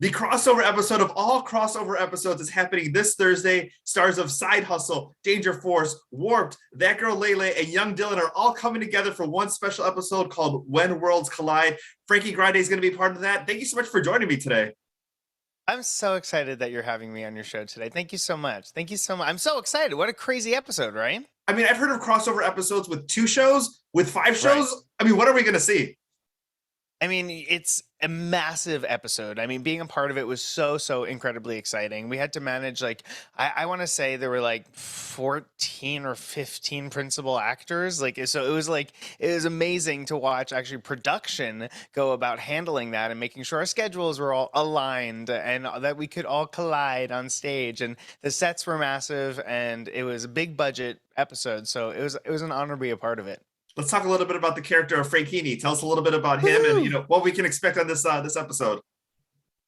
The crossover episode of all crossover episodes is happening this Thursday. Stars of Side Hustle, Danger Force, Warped, That Girl Lele, and Young Dylan are all coming together for one special episode called When Worlds Collide. Frankie Grande is going to be part of that. Thank you so much for joining me today. I'm so excited that you're having me on your show today. Thank you so much. Thank you so much. I'm so excited. What a crazy episode, right? I mean, I've heard of crossover episodes with 2 shows, with 5 Right. shows. I mean, what are we going to see? I mean, it's a massive episode. I mean, being a part of it was so incredibly exciting. We had to manage I want to say there were like 14 or 15 principal actors. So it was amazing to watch actually production go about handling that and making sure our schedules were all aligned and that we could all collide on stage. And the sets were massive and it was a big budget episode. So it was an honor to be a part of it. Let's talk a little bit about the character of Frankini. Tell us a little bit about him and Woo! what we can expect on this episode.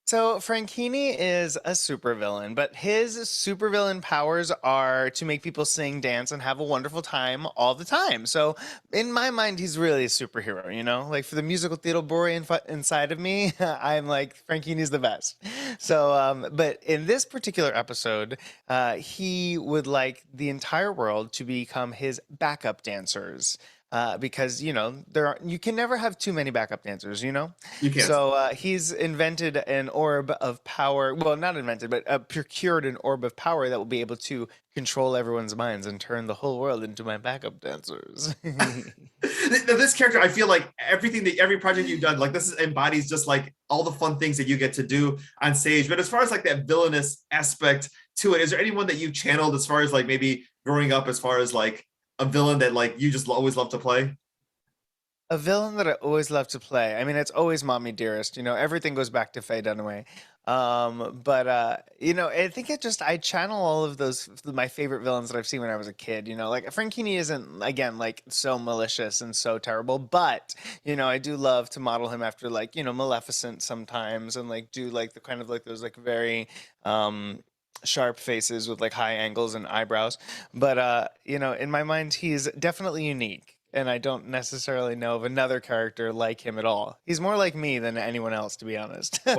So Franchini is a supervillain, but his supervillain powers are to make people sing, dance, and have a wonderful time all the time. So in my mind, he's really a superhero, you know? Like for the musical theater boy inside of me, I'm like, Franchini's the best. But in this particular episode, he would like the entire world to become his backup dancers. Because you can never have too many backup dancers, you know. You can't. So he's invented an orb of power. Well, not invented, but procured an orb of power that will be able to control everyone's minds and turn the whole world into my backup dancers. This character, I feel like every project you've done, like embodies just like all the fun things that you get to do on stage. But as far as like that villainous aspect to it, is there anyone that you've channeled as far as like maybe growing up, as far as like a villain that like you just always love to play? A villain that I always love to play. I mean, it's always Mommy Dearest. You know, everything goes back to Faye Dunaway. I think I channel all of those my favorite villains that I've seen when I was a kid. You know, like Franchini isn't again like so malicious and so terrible, but I do love to model him after like Maleficent sometimes, and like do like the kind of like those like very sharp faces with like high angles and eyebrows. But in my mind, he's definitely unique. And I don't necessarily know of another character like him at all. He's more like me than anyone else, to be honest. I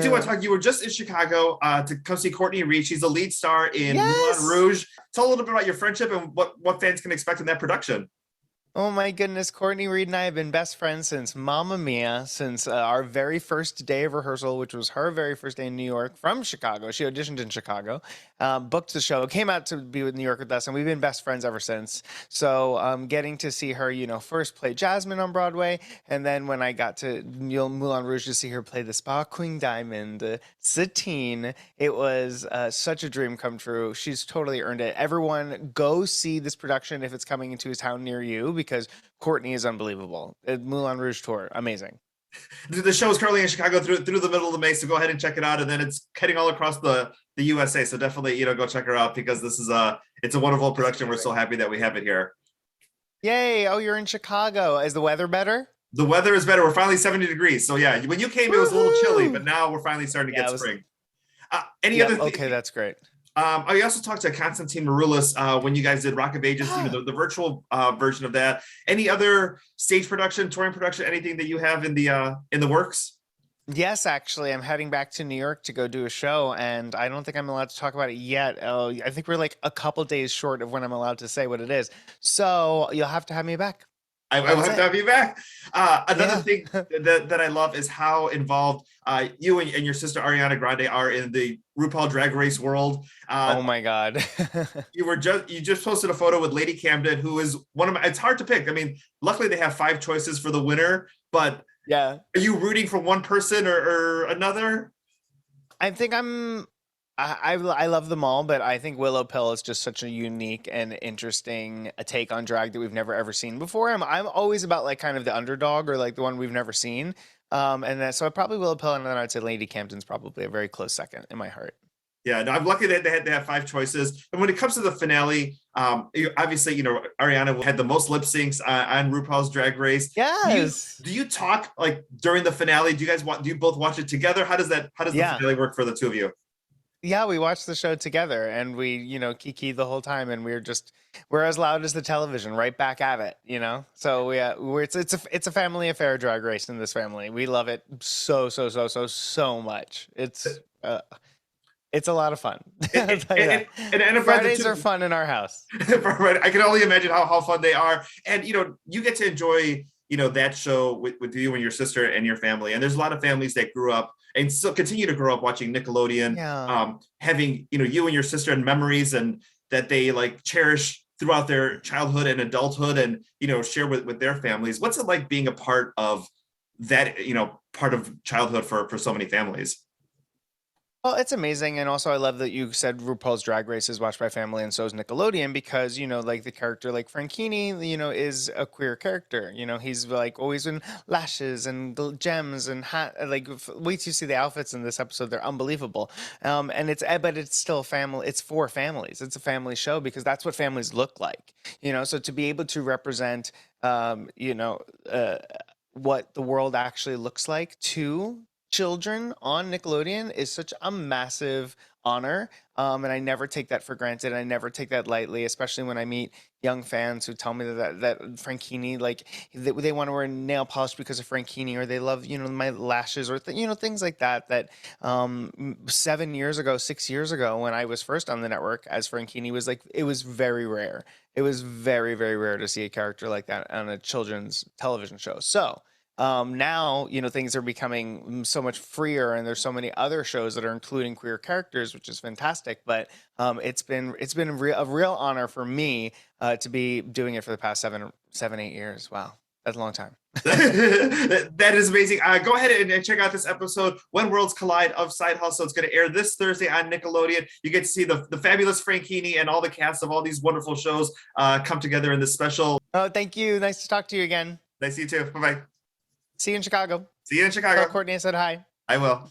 do want to talk. You were just in Chicago to come see Courtney Reed. She's the lead star in Moulin Yes. Rouge. Tell a little bit about your friendship and what fans can expect in that production. Oh my goodness, Courtney Reed and I have been best friends since Mamma Mia, since our very first day of rehearsal, which was her very first day in New York from Chicago. She auditioned in Chicago, booked the show, came out to be with New York with us, and we've been best friends ever since. So getting to see her, first play Jasmine on Broadway, and then when I got to Moulin Rouge to see her play the Sparkling Diamond, Satine, it was such a dream come true. She's totally earned it. Everyone, go see this production if it's coming into a town near you, because Courtney is unbelievable. Moulin Rouge tour, amazing. The show is currently in Chicago through the middle of the May, so go ahead and check it out. And then it's heading all across the USA. So definitely, go check her out, because this is it's a wonderful production. We're so happy that we have it here. Yay! Oh, you're in Chicago. Is the weather better? The weather is better. We're finally 70 degrees. So yeah, when you came, it was a little chilly, but now we're finally starting to get spring. Any other? Okay, that's great. I also talked to Constantine Maroulis when you guys did Rock of Ages, the virtual version of that. Any other stage production, touring production, anything that you have in the works? Yes, actually, I'm heading back to New York to go do a show, and I don't think I'm allowed to talk about it yet. Oh, I think we're like a couple days short of when I'm allowed to say what it is. So you'll have to have me back. I will have to have you back. Another thing that I love is how involved you and your sister Ariana Grande are in the RuPaul Drag Race world. Oh my God. You just posted a photo with Lady Camden, who is one of my. It's hard to pick. I mean, luckily they have 5 choices for the winner, but yeah, are you rooting for one person or another? I think I love them all, but I think Willow Pill is just such a unique and interesting take on drag that we've never ever seen before. I'm always about like kind of the underdog or like the one we've never seen. So I probably Willow Pill, and then I'd say Lady Campton's probably a very close second in my heart. Yeah, no, I'm lucky that they have 5 choices. And when it comes to the finale, obviously, Ariana had the most lip syncs on RuPaul's Drag Race. Yes. Do you talk like during the finale? Do you both watch it together? How does the finale work for the two of you? Yeah, we watched the show together and we, kiki the whole time and we're as loud as the television, right back at it, So it's a family affair, Drag Race in this family. We love it so much. It's a lot of fun. I'll tell you that. And Fridays are fun in our house. Right. I can only imagine how fun they are. And you get to enjoy, that show with you and your sister and your family. And there's a lot of families that grew up and still continue to grow up watching Nickelodeon, Yeah. having, you and your sister and memories and that they like cherish throughout their childhood and adulthood and, share with their families. What's it like being a part of that, part of childhood for so many families? Well, it's amazing, and also I love that you said RuPaul's Drag Race is watched by family, and so is Nickelodeon because like the character like Frankini, is a queer character. He's like always in lashes and gems and hat. Like wait till you see the outfits in this episode; they're unbelievable. And but it's still a family. It's for families. It's a family show because that's what families look like. So to be able to represent, what the world actually looks like to children on Nickelodeon is such a massive honor. And I never take that for granted. I never take that lightly, especially when I meet young fans who tell me that Frankini, like they want to wear nail polish because of Frankini, or they love, my lashes, or things like that. That 7 years ago, 6 years ago, when I was first on the network as Frankini, was like it was very rare. It was very, very rare to see a character like that on a children's television show. So now things are becoming so much freer and there's so many other shows that are including queer characters, which is fantastic. But it's been a real honor for me to be doing it for the past 8 years. Wow, that's a long time. That is amazing. Go ahead and check out this episode, When Worlds Collide, of Side Hustle. It's going to air this Thursday on Nickelodeon. You get to see the fabulous Frankini and all the cast of all these wonderful shows come together in this special. Oh, thank you. Nice to talk to you again. Nice to see you too. Bye-bye. See you in Chicago. See you in Chicago. Tell Courtney I said hi. I will.